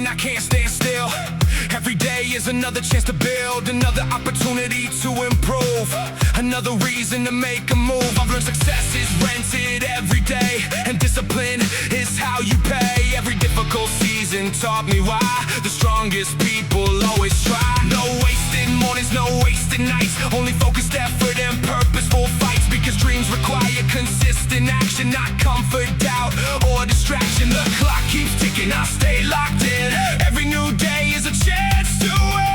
I can't stand still. Every day is another chance to build, another opportunity to improve, another reason to make a move. I've learned success is rented every day, and discipline is how you pay. Every difficult season taught me why the strongest people always try. No wasted mornings, no wasted nights, only focused effort and purposeful fights. Because dreams require consistent action, not comfort, doubt, or distraction. The clock keeps ticking, I stay locked in. Every new day is a chance to win.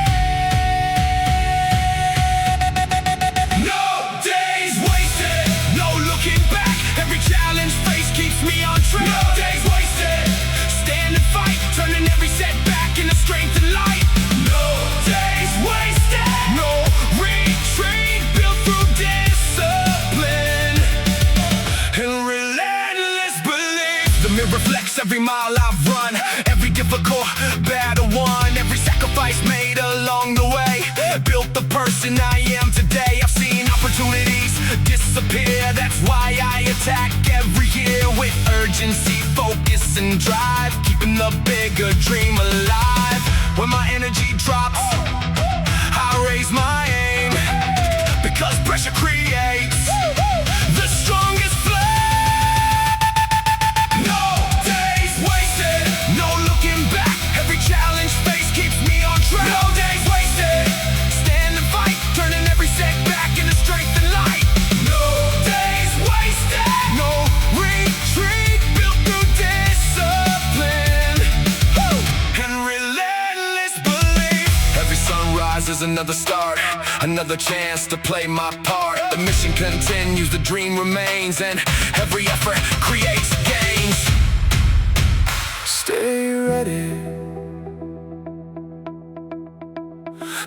No days wasted, no looking back. Every challenge faced keeps me on track. No days wasted, stand and fight, turning every setback into strength and light. No days wasted, no retreat, built through discipline and relentless belief. The mirror reflects every mile I've run, every difficult battle won, every sacrifice made along the way built the person I am today. I've seen opportunities disappear, that's why I attack every year with urgency, focus, and drive, keeping the bigger dream alive. When my energy drops, I raise my aim, because pressure creates the strongest flame. No days wasted, no looking back. Every challenge faced keeps me on track. No days wasted, stand and fight, turning every setback into strength and light. No days wasted, no retreat, built through discipline and relentless belief. Every sunrise is another start, another chance to play my part. The mission continues, the dream remains, and every effort creates gains. Stay ready,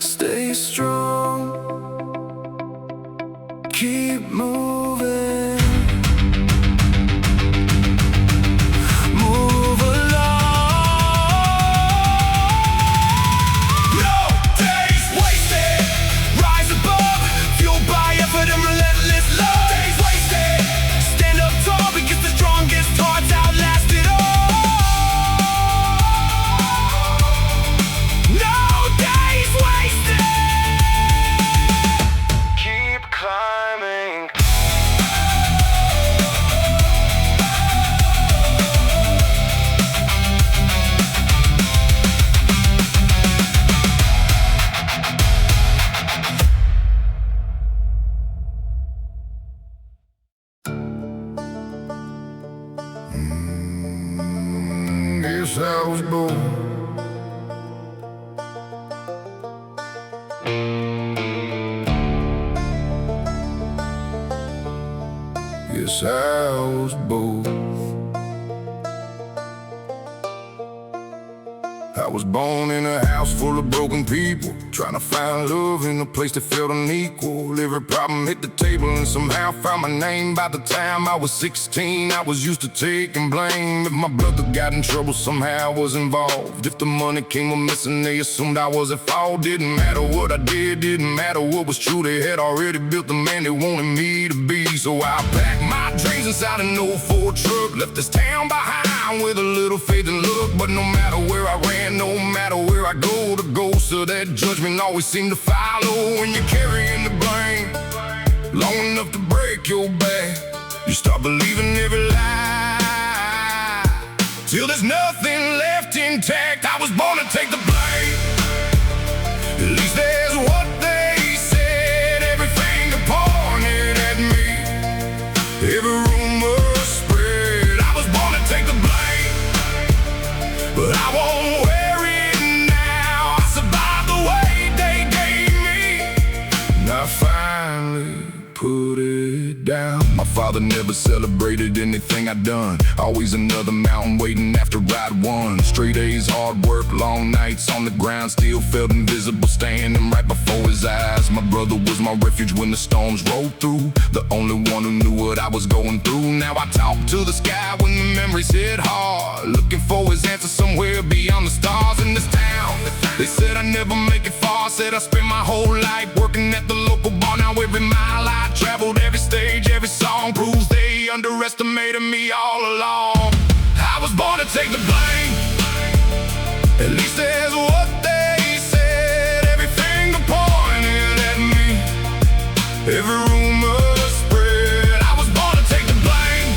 stay strong, keep moving, move along. No days wasted, rise above, fueled by effort and relentless love. No days wasted, stand up tall, because the strongest hearts outlast it all. No days wasted, keep climbing. Guess I was born. Guess I was both. I was born in a house full of broken people, trying to find love in a place that felt unequal. Every problem hit the table and somehow found my name. By the time I was 16, I was used to taking blame. If my brother got in trouble, somehow I was involved. If the money came a missing, they assumed I was at fault. Didn't matter what I did, didn't matter what was true. They had already built the man they wanted me to be. So I packed my dreams inside an old Ford truck, left this town behind with a little faith and luck. But no matter where I ran, no matter where I go, the ghost of that judgment always seemed to follow. When you're carrying the blame long enough to break your back, you start believing every lie, till there's nothing left intact. I was born to take the blame, at least there's what they said. Every finger pointed at me, every rumor spread. I was born to take the blame, but I won't wear it now. I survived the way they gave me, and I finally put it down. My father never celebrated anything I done, always another mountain waiting after ride one. Straight A's, hard work, long nights on the ground, still felt invisible standing right before his eyes. My brother was my refuge when the storms rolled through, the only one who knew what I was going through. Now I talk to the sky when the memories hit hard, looking for his answer somewhere beyond the stars. In this town, they said I'd never make it far, said I spent my whole life working at the local bar. Now every mile I traveled, every stage, every song proves they underestimated me all along. I was born to take the blame, At least that's what they said. Every finger pointed at me, every rumor spread. I was born to take the blame,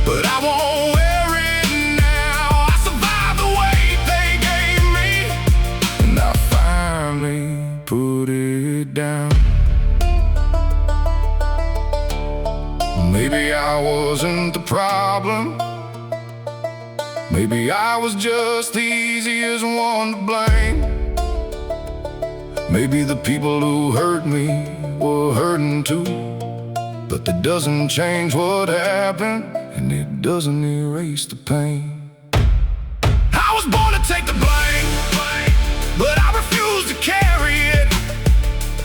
but I won't wear it now. I survived the weight they gave me, and I finally put it down. Maybe I wasn't the problem. Maybe I was just the easiest one to blame. Maybe the people who hurt me were hurting too. But that doesn't change what happened, and it doesn't erase the pain. I was born to take the blame, but I refuse to carry it.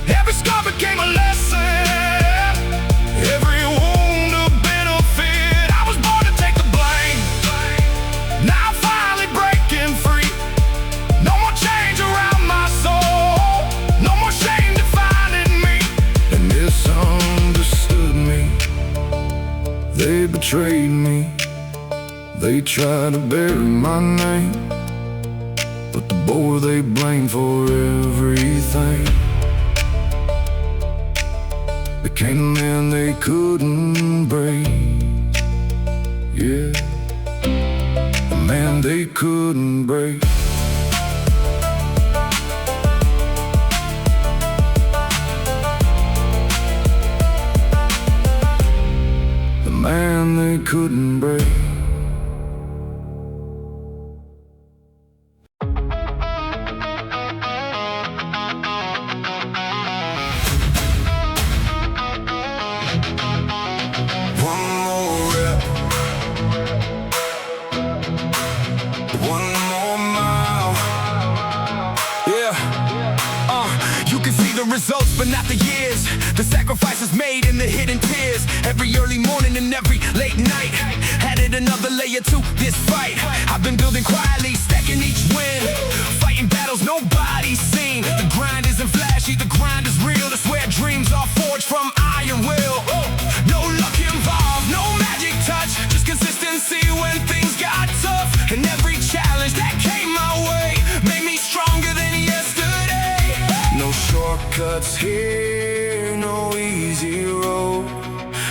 Every scar became a lesson, every wound a benefit. I was born to take the blame. Now I'm finally breaking free. No more change around my soul, no more shame defining me. They misunderstood me, they betrayed me. They tried to bury my name, but the boy they blamed for everything became the man they couldn't break. Yeah, the man they couldn't break. The man they couldn't break. Results, but not the years. The sacrifices made and the hidden tears. Every early morning and every late night added another layer to this fight. I've been building quietly, stacking each win, fighting battles nobody's seen. The grind isn't flashy, the grind is real. That's where dreams are forged from iron will. No luck involved, no magic touch, just consistency when things got tough. And every challenge that came my way made me stronger than yesterday. No shortcuts here, no easy road.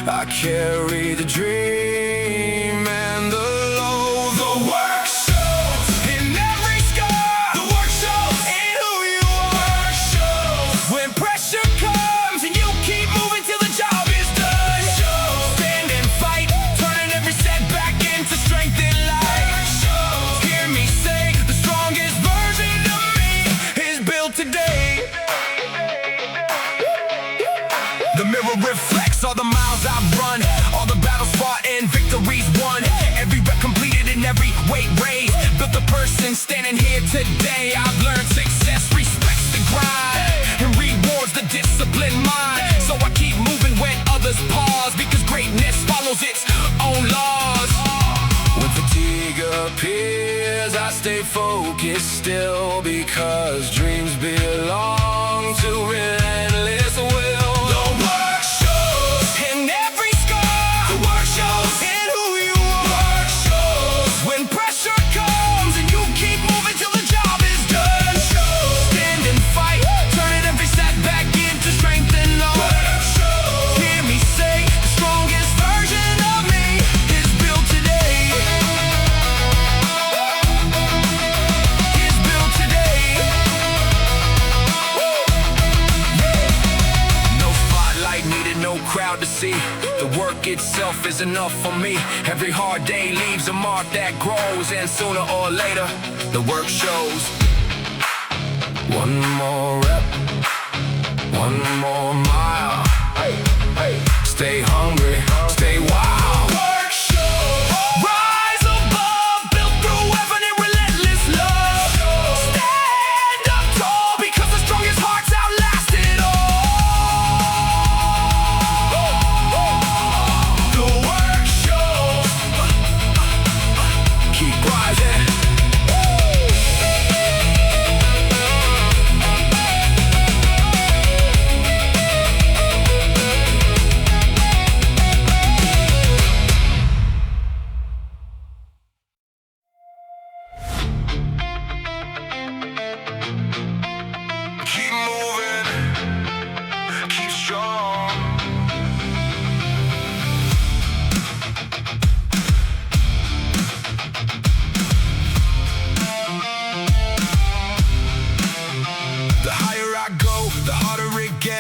I carry the dream and the load. The work shows in every scar. The work shows in who you are. Work shows when pressure comes and you keep moving till the job is done. Shows stand and fight, turning every setback into strength in life. Shows hear me say, the strongest version of me is built today. The mirror reflects all the miles I've run, all the battles fought and victories won. Every rep completed and every weight raised built the person standing here today. I've learned success respects the grind and rewards the disciplined mind. So I keep moving when others pause, because greatness follows its own laws. when fatigue appears, I stay focused still, because dreams belong to relentless will. To see the work itself is enough for me. Every hard day leaves a mark that grows, and sooner or later the work shows. One more rep, one more mile. Stay hungry, stay wild. Work shows. Rise above, built through effort and relentless love. Stand up tall, because the strongest hearts outlast it all.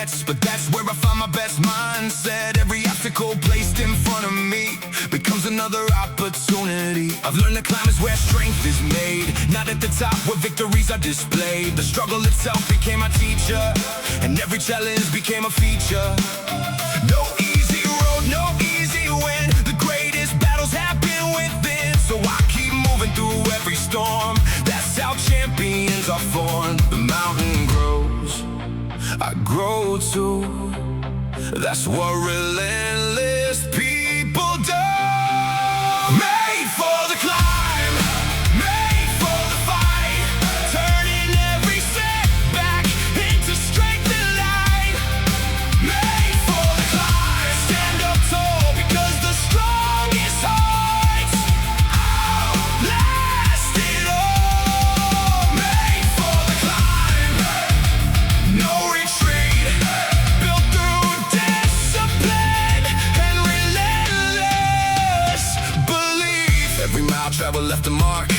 regrets, but that's where I find my best mindset. Every obstacle placed in front of me becomes another opportunity. I've learned to climb is where strength is made, not at the top where victories are displayed. The struggle itself became my teacher, and every challenge became a feature. No easy road, no easy win. The greatest battles happen within, so I keep moving through every storm. That's how champions are formed. The mountain grows, I grow too. That's what relentless people do. Made for the climb, made for the fight, turning every setback into strength and light. Made for the climb, stand up tall because the strongest hearts outlast it all. Made for the climb, no retreat, built through discipline and relentless belief. Every mile traveled left a mark,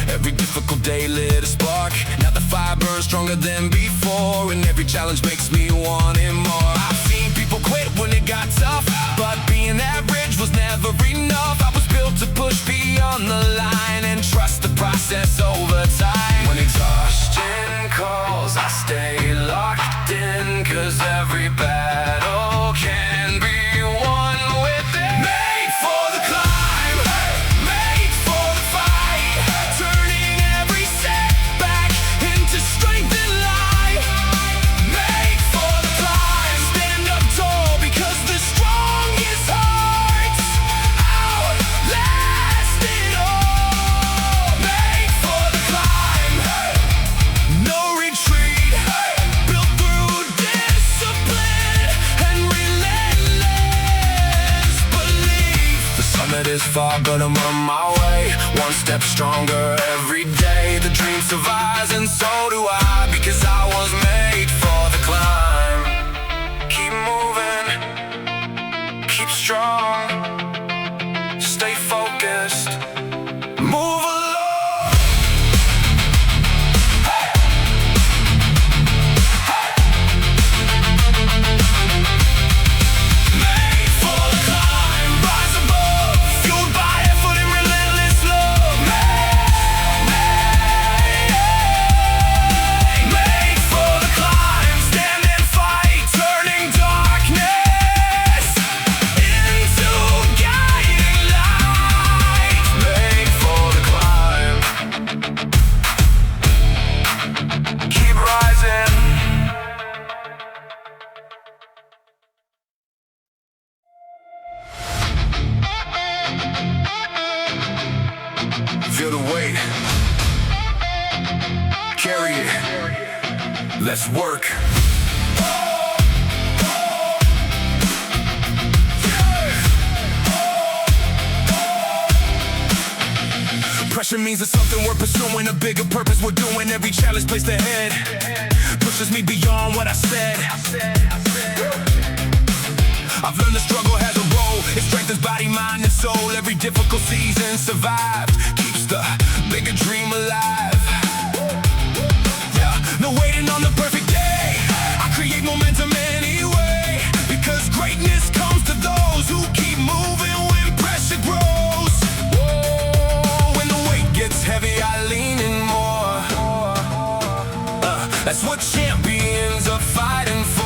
every difficult day lit a spark. Now the fire burns stronger than before, and every challenge makes me want it more. I've seen people quit when it got tough, but being average was never enough. I was built to push beyond the line and trust the process over time. When exhaustion calls, I stay locked in, 'cause every battle can be won within. Made for the climb, made for the fight, turning every setback into strength and light. Made for the climb, stand up tall because the strongest hearts outlast it all. Made for the climb, no retreat, built through discipline and relentless belief. The summit is far, but I'm on my way, one step stronger every day. The dream survives and so do I, because I was made for the climb. Keep moving, keep strong, stay focused, move along. Made for the climb, rise above, fueled by effort and relentless love. Made for the climb, stand and fight, turning darkness into guiding light. Made for the climb, keep rising. Feel the weight, carry it, let's work. Pressure means it's something we're pursuing, a bigger purpose we're doing. Every challenge placed ahead pushes me beyond what I said. I've learned the struggle has a role, it strengthens body, mind, and soul. Every difficult season survived keeps the bigger dream alive. Yeah, no waiting on the perfect day, I create momentum anyway, because greatness comes to those who keep moving when pressure grows. Whoa, when the weight gets heavy, I lean in more. That's what champions are fighting for.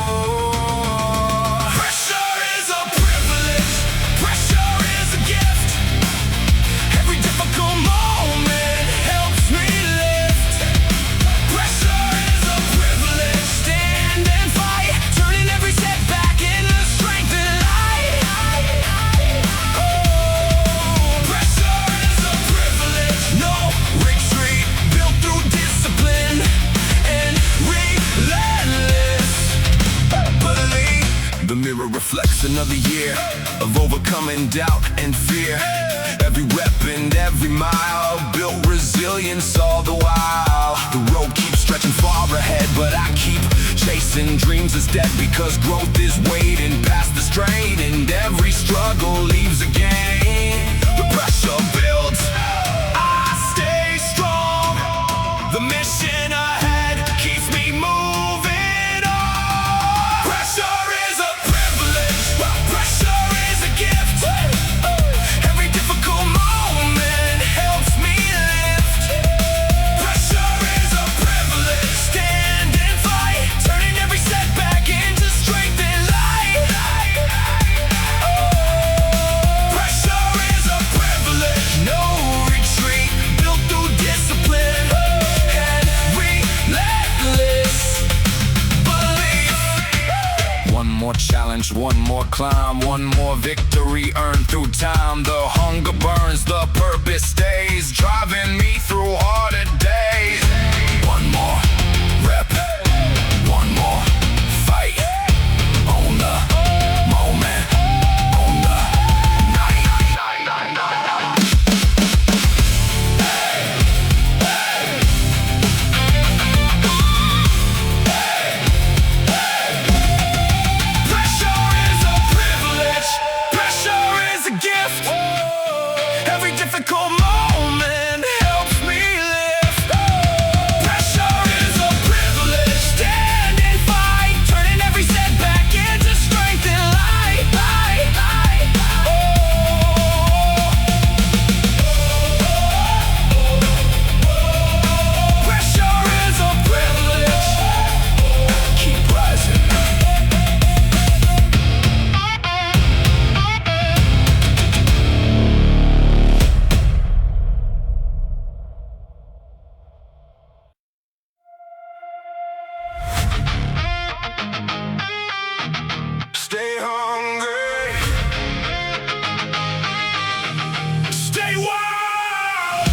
Pressure is a privilege, pressure is a gift. Every difficult moment helps me lift. Pressure is a privilege, stand and fight, turning every setback into strength and light. Oh, pressure is a privilege, no retreat, built through discipline and relentless belief. The mirror reflects another year of overcoming doubt and fear. Every rep and every mile built resilience all the while. The road keeps stretching far ahead, but I keep chasing dreams instead, because growth is waiting past the strain, and every struggle leaves a gain. The pressure builds, I stay strong. The mission ahead keeps me moving on. challenge, one more climb, one more victory earned through time. The hunger burns, the purpose stays, driving me through harder days. One more rep, one more fight, own the moment, own the night. Pressure is a privilege, pressure is a gift. Every difficult moment helps me lift. Pressure is a privilege, stand and fight, turning every setback into strength and light. Pressure is a privilege, keep rising. Stay hungry, Stay wild.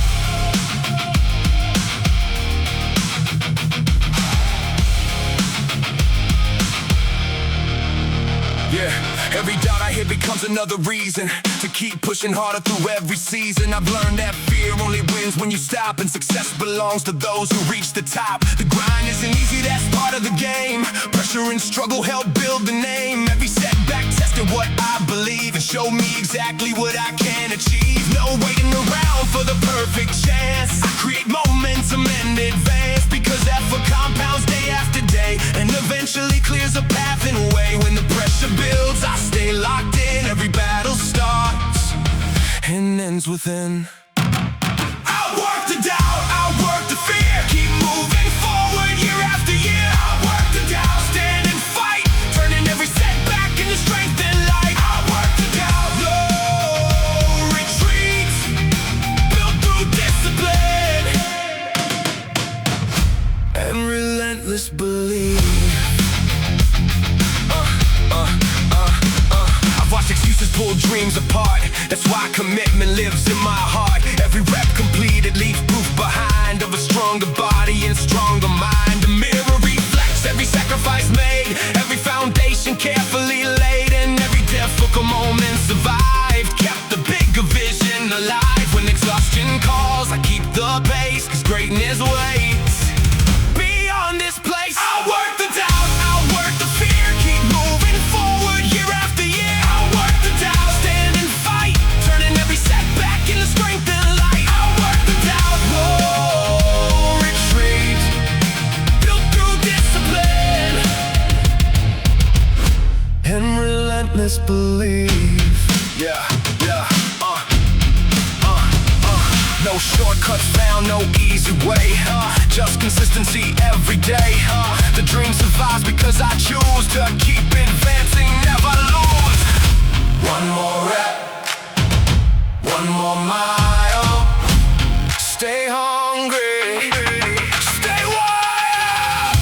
yeah. Every doubt I hit becomes another reason to keep pushing harder through every season. I've learned that fear only wins when you stop, and success belongs to those who reach the top. The grind isn't easy, that's part of the game. Pressure and struggle help build the name. Every setback tested what I believe and showed me exactly what I can achieve. No waiting around for the perfect chance. I create momentum and advance, because effort compounds day after day and eventually clears a path and way. When the pressure builds, I stay locked in. Every battle starts and ends within. Outwork the doubt, outwork the fear. Keep moving forward year after year. Outwork the doubt, stand and fight, turning every setback into strength and light. Outwork the doubt, no retreat, built through discipline And relentless belief. I've watched excuses pull dreams apart. That's why commitment lives in my heart. Every rep completed leaves proof behind of a stronger body and stronger mind. The mirror reflects every sacrifice made, every foundation carefully laid, and every difficult moment survived. Kept the bigger vision alive. When exhaustion calls, I keep the pace, 'cause greatness waits beyond this place. Outwork the doubt, outwork the fear. Keep moving forward year after year. Outwork the doubt, stand and fight, turning every setback into strength and light. Outwork the doubt, no retreat, built through discipline And relentless belief. Yeah. No shortcuts found, no easy way. Just consistency every day. The dream survives because I choose to keep advancing, never lose. One more rep, one more mile. Stay hungry, stay wild.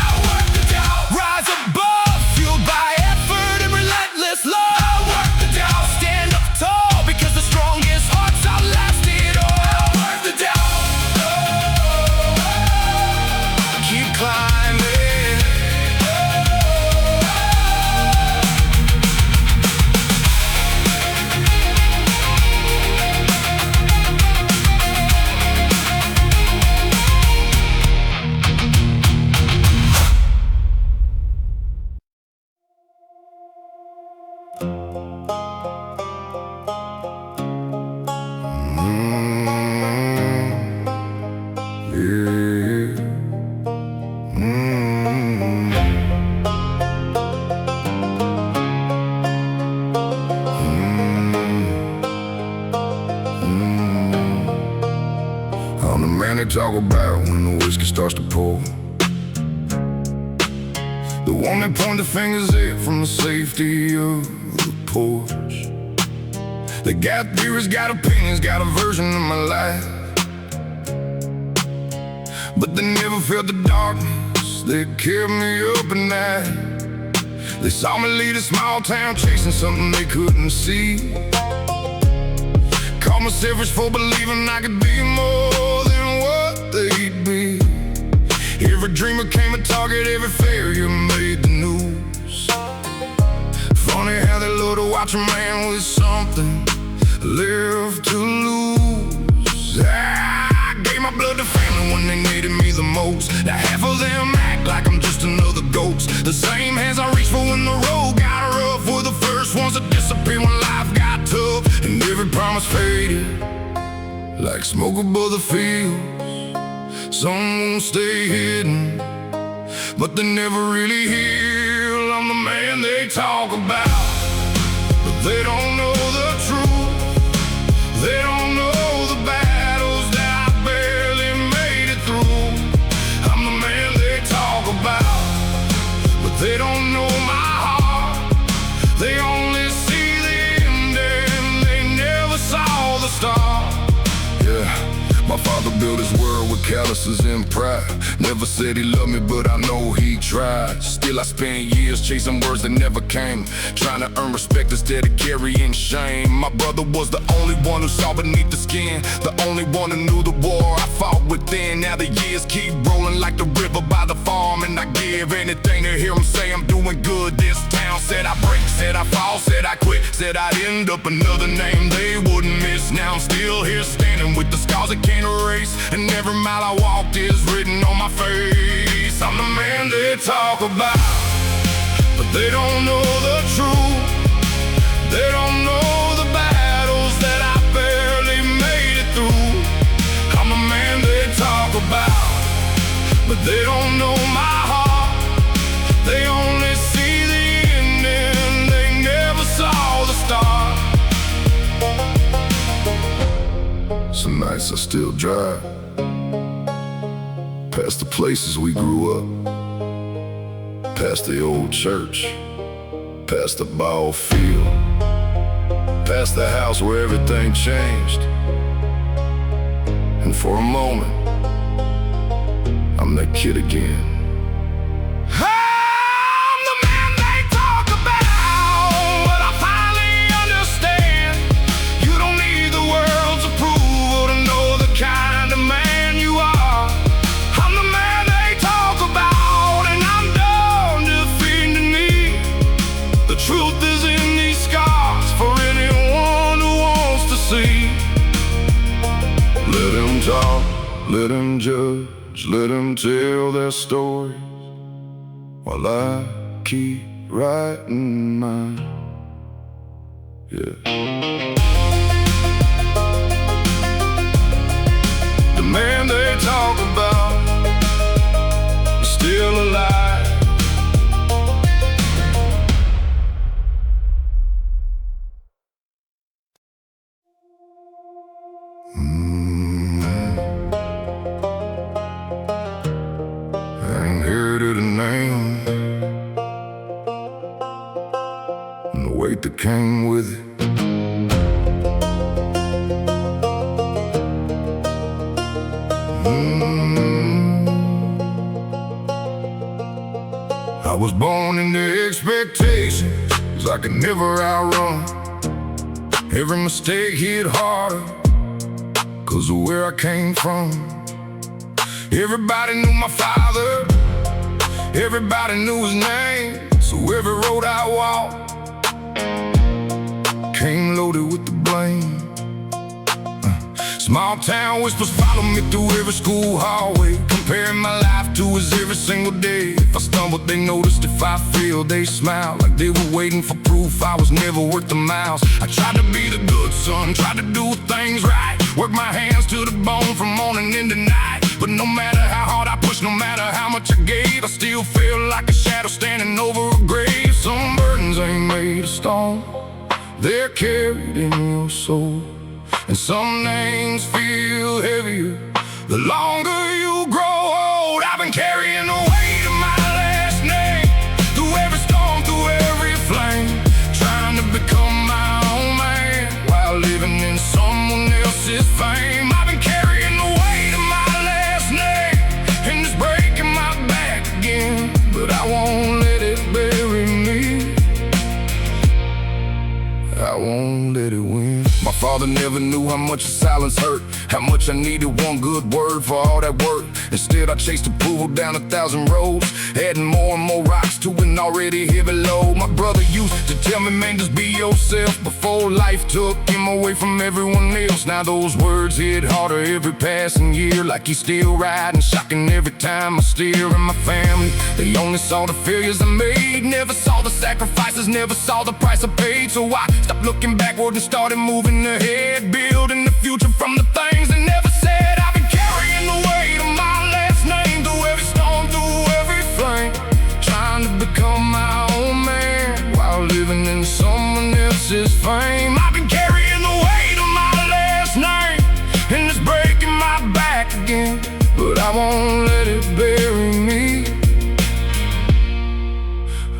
Outwork the doubt, rise above, fueled by effort and relentless love. Outwork the doubt, stand up tall, because the strongest hearts outlast it all. Outwork the doubt, Keep climbing. I'm the man they talk about when the whiskey starts to pour. The one that point the fingers at from the safety of the porch. They got theories, got opinions, got a version of my life, but they never felt the darkness that kept me up at night. They saw me lead a small town, chasing something they couldn't see. Called me selfish for believing I could be more than what they'd be. Every dream became a target, every failure made the news. Funny how they love to watch a man with something left to lose. I gave my blood to family when they needed me the most. Now half of them act like I'm just another ghost. The same hands I reached for when the road got rough were the first ones to disappear when life got tough. And every promise faded like smoke above the fields. Some won't stay hidden, but they never really heal. I'm the man they talk about, but they don't know the truth. They don't know the battles that I barely made it through. I'm the man they talk about, but they don't know my heart. They only see the ending, they never saw the start. Yeah, my father built his world with calluses and pride. Never said he loved me, but I know he tried. Still I spent years chasing words that never came, trying to earn respect instead of carrying shame. My brother was the only one who saw beneath the skin, the only one who knew the war I fought within. Now the years keep rolling like the river by the farm, and I give anything to hear him say I'm doing good. This town said I break, said I fall, said I quit, said I'd end up another name they wouldn't miss. Now I'm still here standing with the scars that can't erase, and every mile I walked is written on my face. I'm the man they talk about, but they don't know the truth. They don't know the battles that I barely made it through. I'm the man they talk about, but they don't know my heart. They only see the ending, they never saw the start. Some nights I still drive past the places we grew up, past the old church, past the ball field, past the house where everything changed. And for a moment, I'm that kid again. I'm the man they talk about, but I finally understand. You don't need the world's approval to know the kind of man you are. I'm the man they talk about, and I'm done defending me. The truth is in these scars for anyone who wants to see. Let him talk, let him judge, let him tell their story, while I keep writing mine. Yeah. The man they talk about is still alive. I inherited a name and the weight that came with it. I was born into expectations I could never outrun. Every mistake hit harder 'cause of where I came from. Everybody knew my father, everybody knew his name, so every road I walked came loaded with the blame. Small town whispers follow me through every school hallway, comparing my life to his every single day. If I stumbled, they noticed. If I failed, they smiled like they were waiting for proof I was never worth the miles. I tried to be the good son, tried to do things right, work my hands to the bone from morning into night. But no matter how hard I pushed, no matter how much I gave, I still feel like a shadow standing over a grave. Some burdens ain't made of stone, they're carried in your soul. And some names feel heavier the longer you grow old. I've been carrying the weight of my last name through every storm, through every flame, trying to become my own man while living in someone else's fame. I've been carrying the weight of my last name I won't let it win. My father never knew how much silence hurt, how much I needed one good word for all that work. Instead I chased approval down 1,000 roads, adding more and more rocks to an already heavy load. My brother used to tell me, man, just be yourself, before life took him away from everyone else. Now those words hit harder every passing year, like he's still riding shocking every time I steer. In my family, they only saw the failures I made, never saw the sacrifices, never saw the price I paid. So I stopped looking backward and started moving ahead, building the future from the things they never said. I've been carrying the weight of my last name through every storm, through every flame, trying to become my own man while living in someone else's fame. I've been carrying the weight of my last name, and it's breaking my back again, but I won't let it bury me.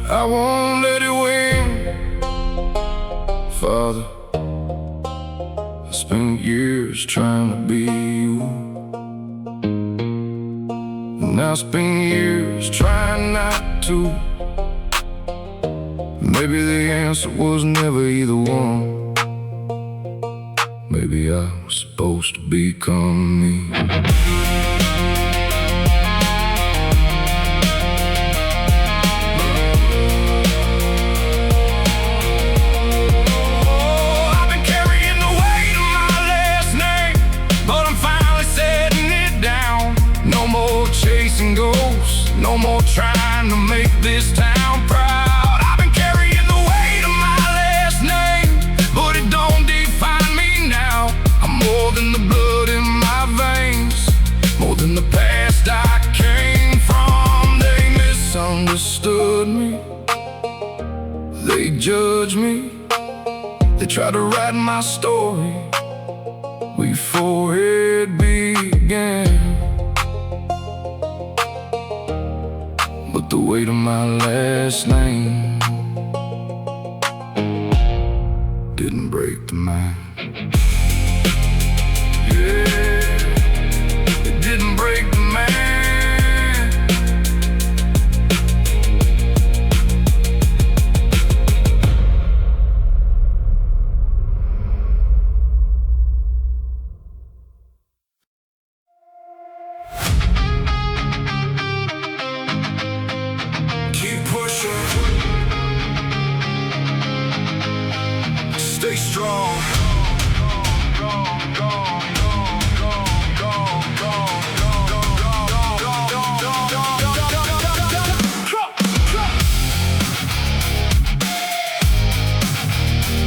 I won't let it win. Father, I spent years trying to be you, and I spent years trying not to. Maybe the answer was never either one. Maybe I was supposed to become me. No more trying to make this town proud. I've been carrying the weight of my last name, but it don't define me now. I'm more than the blood in my veins, more than the past I came from. They misunderstood me, they judged me, they tried to write my story before it began. But the weight of my last name didn't break the man. Yeah, it didn't break the man. Stay strong.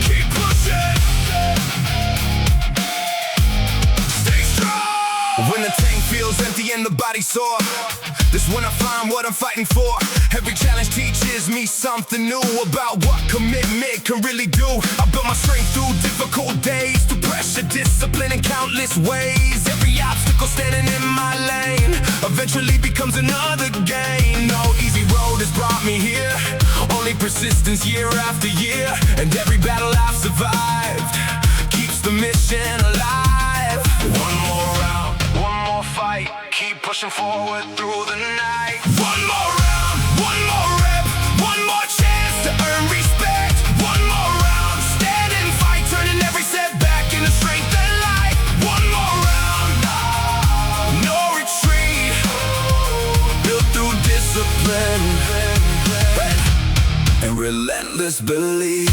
Keep pushing. Stay strong. When the tank feels empty and the body sore, this when I find what I'm fighting for. Every challenge teaches me something new about what commitment can really do. I built my strength through difficult days, through pressure, discipline, in countless ways. Every obstacle standing in my lane eventually becomes another gain. No easy road has brought me here, only persistence year after year. And every battle I've survived keeps the mission alive. One more round, one more fight, keep pushing forward through the night. One more round, one more rep, one more chance to earn respect. One more round, stand and fight, turning every setback into strength and light. One more round, no retreat, built through discipline and relentless belief.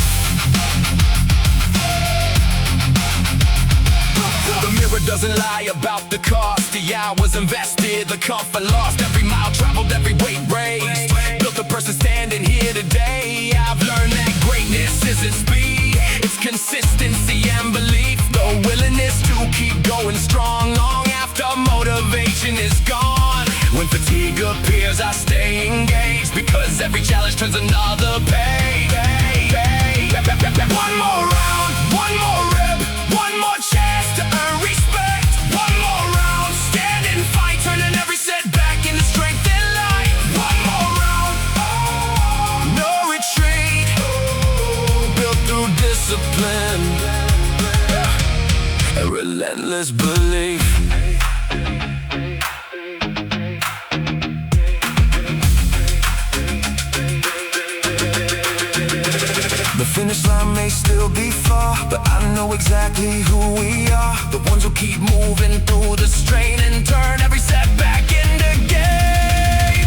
The mirror doesn't lie about the cost, the hours invested, the comfort lost, every mile traveled, every weight raised. Built a person standing here today. I've learned that greatness isn't speed, it's consistency and belief. The willingness to keep going strong long after motivation is gone. When fatigue appears, I stay engaged, because every challenge turns another page. One more round, one more rep, one more chance to earn respect. One more round, stand and fight, turning every setback into strength and light. One more round, no retreat, built through discipline and relentless belief. The finish line may still be far, but I know exactly who we are. The ones who keep moving through the strain and turn every setback into gain.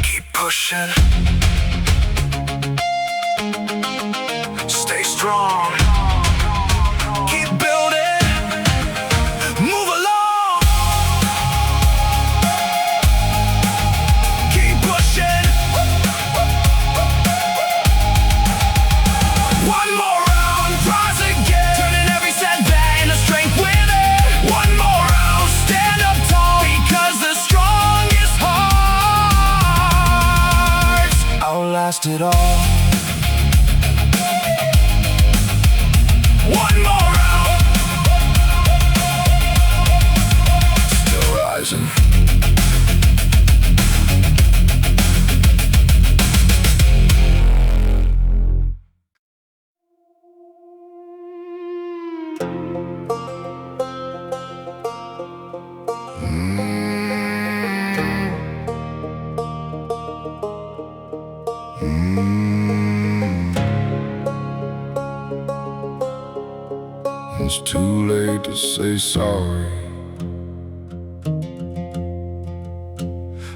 Keep pushing, stay strong, keep building, move along, keep pushing. One more round, rise again, turning every setback into strength within. One more round, stand up tall, because the strongest hearts outlast it all. One more round, still rising. It's too late to say sorry.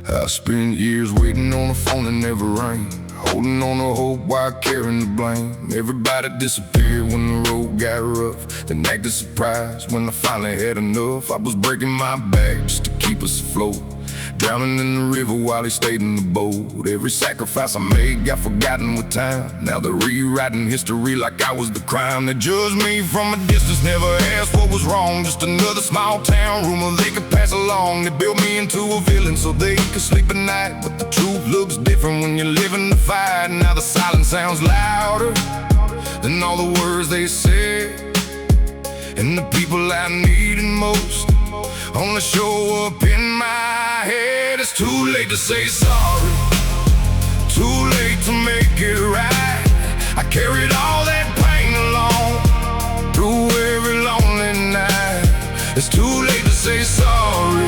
I spent years waiting on the phone that never rang, holding on to hope while carrying the blame. Everybody disappeared when the road got rough, then acted surprised when I finally had enough. I was breaking my back just to keep us afloat, drowning in the river while he stayed in the boat. Every sacrifice I made got forgotten with time. Now they're rewriting history like I was the crime. They judged me from a distance, never asked what was wrong. Just another small town rumor they could pass along. They built me into a villain so they could sleep at night, but the truth looks different when you're living the fight. Now the silence sounds louder than all the words they said, and the people I needed most only show up in my head. It's too late to say sorry, too late to make it right. I carried all that pain along through every lonely night. It's too late to say sorry,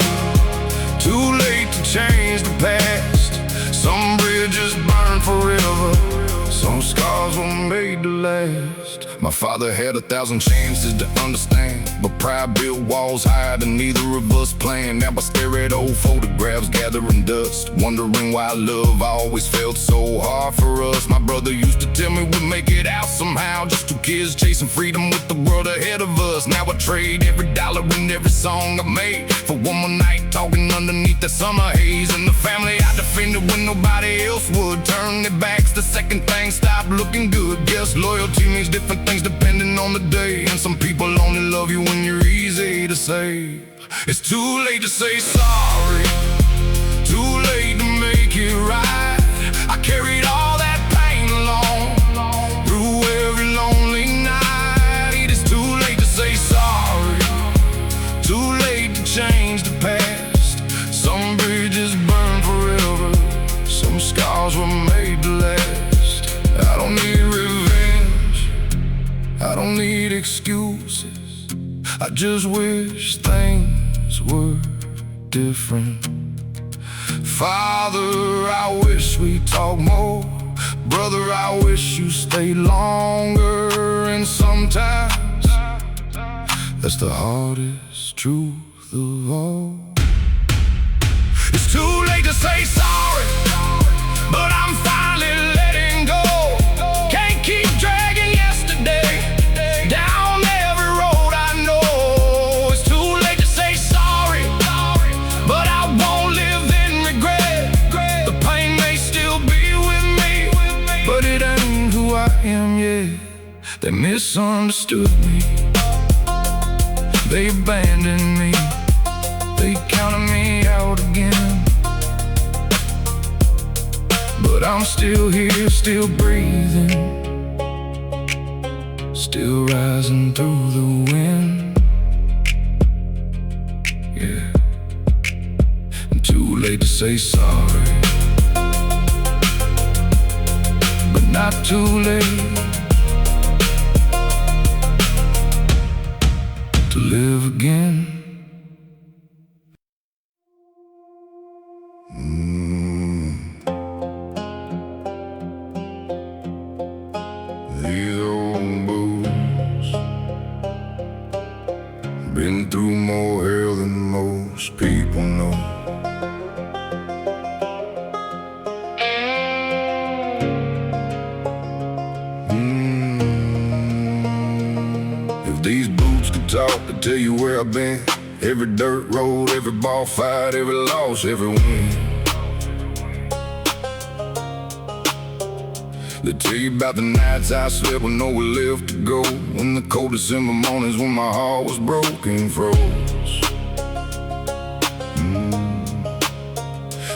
too late to change the past. Some bridges burn forever, some scars were made to last. My father had 1,000 chances to understand, but pride built walls higher than neither of us planned. Now I stare at old photographs gathering dust, wondering why love always felt so hard for us. My brother used to tell me we'd make it out somehow, just two kids chasing freedom with the world ahead of us. Now I trade every dollar and every song I made for one more night talking underneath the summer haze. And the family I defended when nobody else would turn their backs the second things stopped looking good. Guess loyalty means different things depending on the day, and some people only love you when you're easy to say. It's too late to say sorry, too late to make it right. I carried all that pain along through every lonely night. It's too late to say sorry, too late to change the past. Some bridges burn forever, some scars were made to last. I don't need revenge, I don't need excuses, I just wish things were different. Father, I wish we talked more. Brother, I wish you stayed longer. And sometimes that's the hardest truth of all. It's too late to say sorry, but I'm finally letting go. Can't keep dragging yesterday down every road I know. It's too late to say sorry, but I won't live in regret. The pain may still be with me, but it ain't who I am yet. They misunderstood me, they abandoned me, they counted me out again. But I'm still here, still breathing, still rising through the wind. Yeah, and too late to say sorry, but not too late to live again. these old boots. Been through more hell than most people know. If these boots could talk, I'd tell you where I've been. Every dirt road, every ball fight, every loss, every win. They tell you about the nights I slept with nowhere left to go, and the cold December mornings when my heart was broken and froze.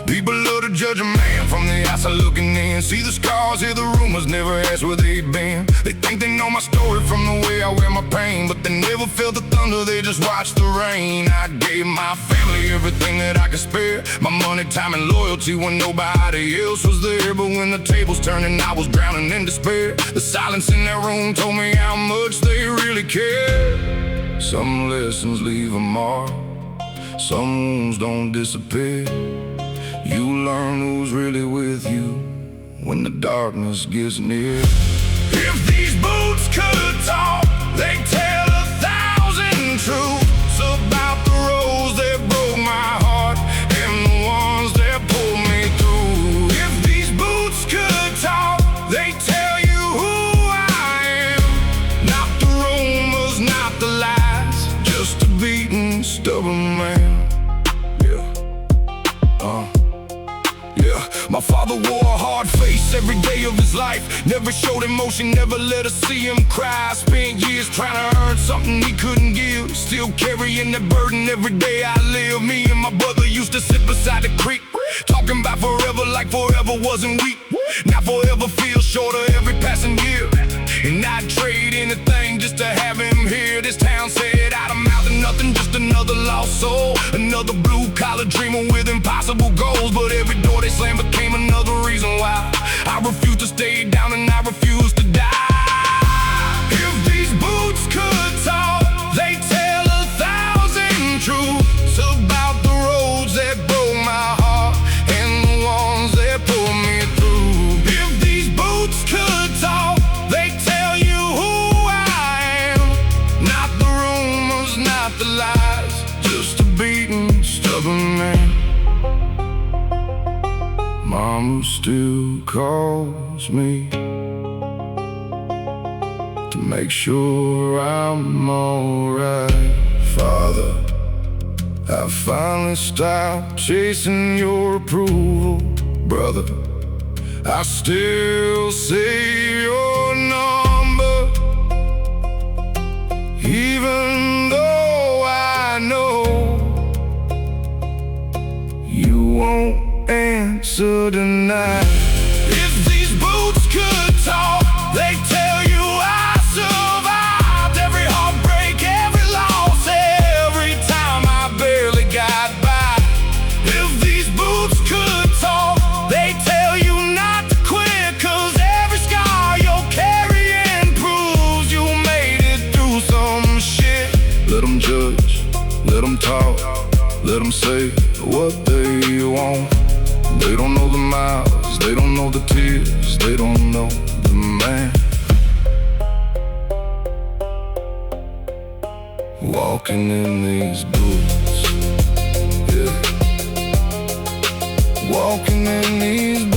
People love to judge a man from the outside looking in. See the scars, hear the rumors, never ask where they've been. They think they know my story from the way I wear my pain, but they never felt the thunder, they just watched the rain. I gave my family everything that I could spare, my money, time, and loyalty when nobody else was there. But when the tables turned and I was drowning in despair, the silence in that room told me how much they really care. Some lessons leave a mark, some wounds don't disappear. You learn who's really with you when the darkness gets near. If these boots could talk, they'd tell 1,000 truths about the roads that broke my heart and the ones that pulled me through. If these boots could talk, they'd tell you who I am. Not the rumors, not the lies, just a beaten, stubborn man. My father wore a hard face every day of his life. Never showed emotion, never let us see him cry. Spent years trying to earn something he couldn't give, still carrying that burden every day I live. Me and my brother used to sit beside the creek, talking about forever like forever wasn't weak. Now forever feels shorter every passing year, and I'd trade anything just to have him here. This town said out of mouth and nothing, just another lost soul, another blue-collar dreamer with impossible goals. But every door they slammed became another reason why I refuse to stay down and I refuse to die. If these boots could talk, they'd tell 1,000 truths about the roads that broke my heart and the ones that pulled me through. If these boots could talk, they'd tell you who I am. Not the rumors, not the lies, just a beaten, stubborn man. Mama still calls me to make sure I'm alright. Father, I finally stopped chasing your approval. Brother, I still say your number, even though I know you won't answer tonight. If these boots could talk, they'd tell you I survived every heartbreak, every loss, every time I barely got by. If these boots could talk, they'd tell you not to quit, 'cause every scar you're carrying proves you made it through some shit. Let them judge, let them talk, let them say what they want. They don't know the miles, they don't know the tears, they don't know the man. Walking in these boots, yeah. Walking in these boots.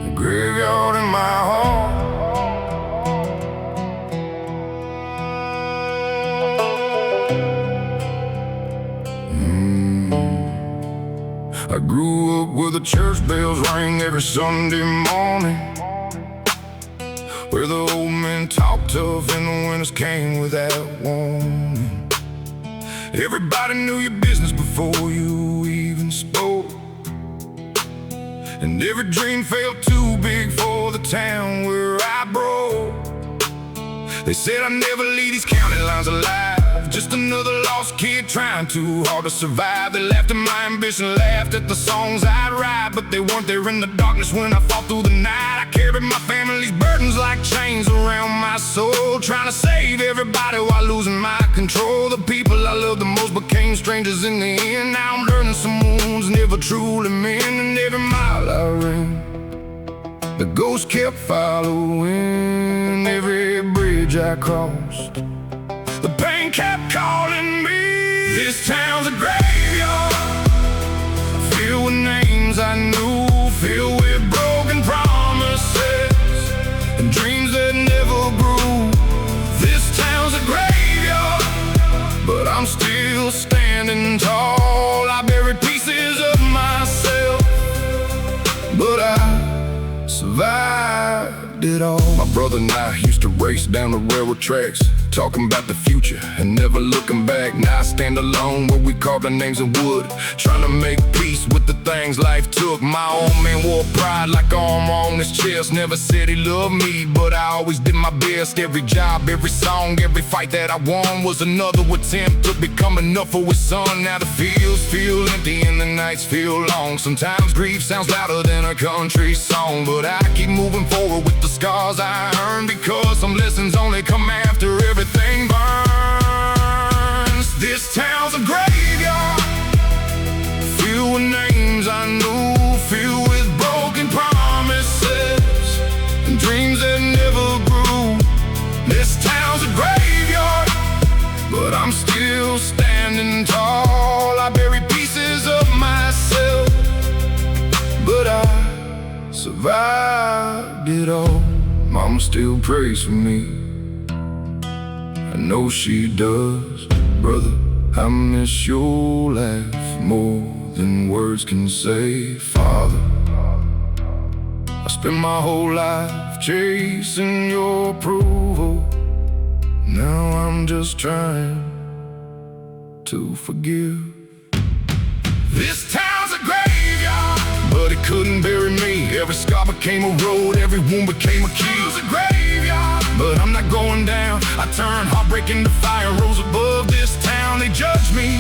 The graveyard in my heart. I grew up where the church bells rang every Sunday morning, where the old men talked tough and the winters came without warning. Everybody knew your business before you even spoke, and every dream felt too big for the town where I broke. They said I'd never leave these county lines alive, just another lost kid trying too hard to survive. They laughed at my ambition, laughed at the songs I'd write, but they weren't there in the darkness when I fought through the night. I carried my family's burdens like chains around my soul, trying to save everybody while losing my control. The people I loved the most became strangers in the end. Now I'm learning some wounds never truly meant, and every mile I ran, the ghost kept following. Every bridge I crossed, the pain kept calling me. This town's a graveyard, filled with names I knew, filled with broken promises and dreams that never grew. This town's a graveyard, but I'm still standing tall. I buried pieces of myself, but I survived it all. My brother and I used to race down the railroad tracks, talking about the future and never looking back. Now I stand alone where we carved our names in wood, trying to make peace with the things life took. My old man wore pride like armor on his chest, never said he loved me, but I always did my best. Every job, every song, every fight that I won was another attempt to become enough for his son. Now the fields feel empty and the nights feel long. Sometimes grief sounds louder than a country song, but I keep moving forward with the scars I earned, because some lessons only come after everything burns. This town's a graveyard, filled with names I knew, filled with broken promises and dreams that never grew. This town's a graveyard, but I'm still standing tall. I bury pieces of myself, but I survived it all. Mama still prays for me, I know she does. Brother, I miss your laugh more than words can say. Father, I spent my whole life chasing your approval. Now I'm just trying to forgive. This town's a graveyard, but it couldn't bury me. Every scar became a road, every wound became a key. It's a graveyard, but I'm not going down. I turned heartbreak into fire, rose above this town. They judged me,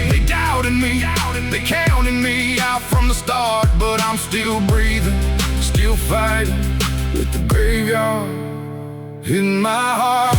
they doubted me, they counted me out from the start. But I'm still breathing, still fighting with the graveyard in my heart.